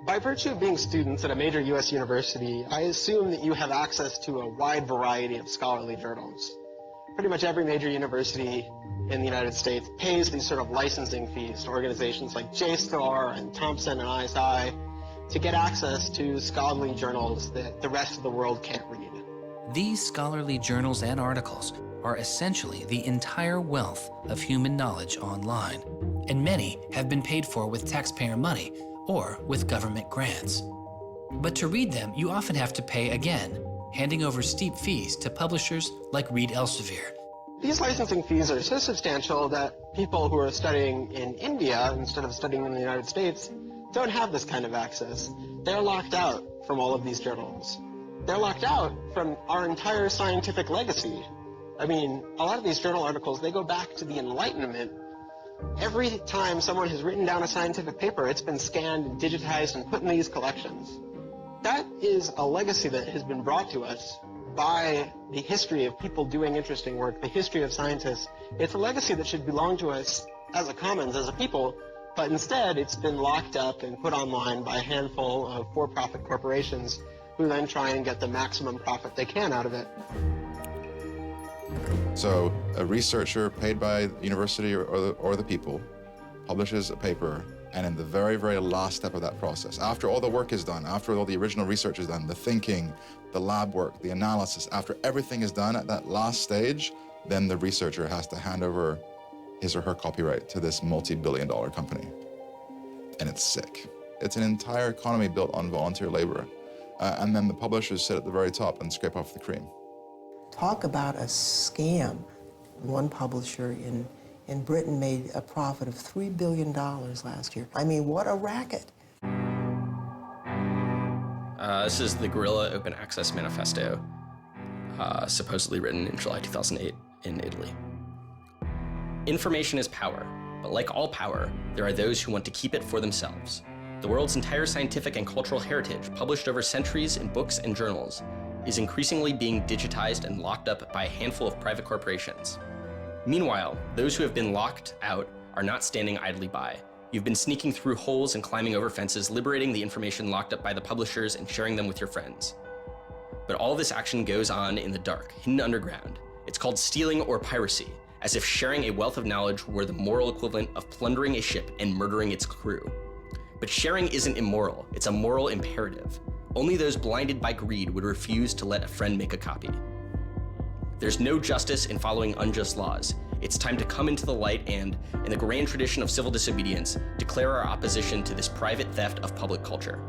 By virtue of being students at a major U.S. university, I assume that you have access to a wide variety of scholarly journals. Pretty much every major university in the United States pays these sort of licensing fees to organizations like JSTOR and Thomson and ISI to get access to scholarly journals that the rest of the world can't read. These scholarly journals and articles are essentially the entire wealth of human knowledge online, and many have been paid for with taxpayer money or with government grants. But to read them, you often have to pay again, handing over steep fees to publishers like Reed Elsevier. These licensing fees are so substantial that people who are studying in India instead of studying in the United States don't have this kind of access. They're locked out from all of these journals. They're locked out from our entire scientific legacy. I mean, a lot of these journal articles, they go back to the Enlightenment. Every time someone has written down a scientific paper, it's been scanned and digitized and put in these collections. That is a legacy that has been brought to us by the history of people doing interesting work, the history of scientists. It's a legacy that should belong to us as a commons, as a people, but instead it's been locked up and put online by a handful of for-profit corporations who then try and get the maximum profit they can out of it. So a researcher paid by the university or the people publishes a paper, and in the very, very last step of that process, after all the work is done, after all the original research is done, the thinking, the lab work, the analysis, after everything is done at that last stage, then the researcher has to hand over his or her copyright to this multi-billion-dollar company. And it's sick. It's an entire economy built on volunteer labor. And then the publishers sit at the very top and scrape off the cream. Talk about a scam. One publisher in Britain made a profit of $3 billion last year. I mean, what a racket. This is the Guerrilla Open Access Manifesto, supposedly written in July 2008 in Italy. Information is power, but like all power, there are those who want to keep it for themselves. The world's entire scientific and cultural heritage, published over centuries in books and journals, is increasingly being digitized and locked up by a handful of private corporations. Meanwhile, those who have been locked out are not standing idly by. You've been sneaking through holes and climbing over fences, liberating the information locked up by the publishers and sharing them with your friends. But all this action goes on in the dark, hidden underground. It's called stealing or piracy, as if sharing a wealth of knowledge were the moral equivalent of plundering a ship and murdering its crew. But sharing isn't immoral, it's a moral imperative. Only those blinded by greed would refuse to let a friend make a copy. There's no justice in following unjust laws. It's time to come into the light and, in the grand tradition of civil disobedience, declare our opposition to this private theft of public culture.